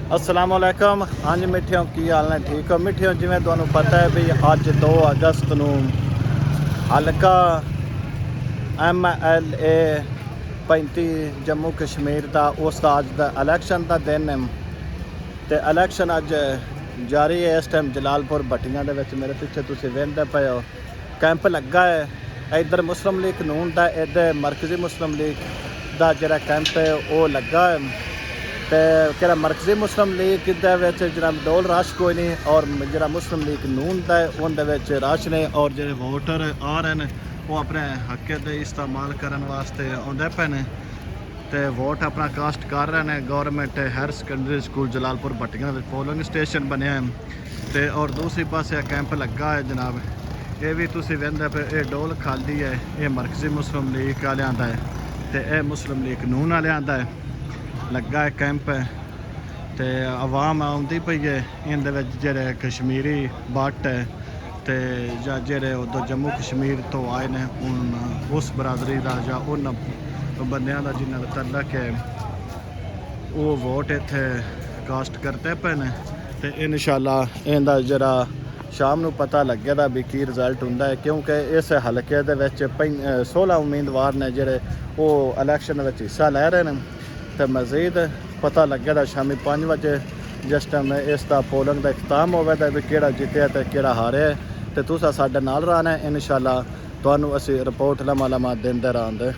अस्सलाम वालेकुम। हाँ जी मिठियों, की हाल ने? ठीक हो मिठियों? जिवें तुहानूं पता है भी अज 2 अगस्त नूं हलका MLA 35 जम्मू कश्मीर का उसका अज दा इलैक्शन का दिन है। तो इलैक्शन अज जारी है। इस टाइम जलालपुर भट्टियां दे विच मेरे पिछे तुसीं वेंदे पए हो, कैंप लगा है। इधर मुस्लिम लीग नून का, इधर मरकजी मुस्लिम लीग का जिहड़ा कैंप है वो लगा है। तो क्या मरकजी मुस्लिम लीग जरा डोल रश कोई नहीं, और जरा मुस्लिम लीग नून का है उनके रश ने, और जो वोटर आ रहे हैं वो अपने हक के इस्तेमाल करने वास्ते आते पे ने, तो वोट अपना कास्ट कर रहे हैं। Government higher secondary school Jalalpur Bhattian polling station बनया है। तो और दूसरी पासे कैंप लगा है जनाब, ये भी तुम वेंदे पे, ये डोल खाली है, ये मरकजी मुस्लिम लीग वालियां दा है, तो यह मुस्लिम लीग नून वालियां दा है। लगा है कैंप, तो आवाम आती पई है। इनके जेडे कश्मीरी बट है, तो या जेडे उधर जम्मू कश्मीर तो आए ने उस बरादरी का या उन बंदियां का जिन्हों का तलक है वो वोट इत्थे कास्ट करते पे ने। तो इंशाअल्लाह इनका जरा शाम को पता लगेगा भी की रिजल्ट होंदा है, क्योंकि इस हलके दे विच 16 उम्मीदवार ने जेडे वो इलैक्शन में हिस्सा लै रहे हैं। तो मज़ीद पता लगेगा शामी 5 बजे जिस टाइम इसका पोलिंग का इख्ताम होगा भी किहड़ा जितया तो किहड़ा हारिया। तो तुसां साडे नाल रहना है। इंशाअल्लाह तुहानूं असीं रिपोर्ट लम्हा लम्हा देंदे रहांगे।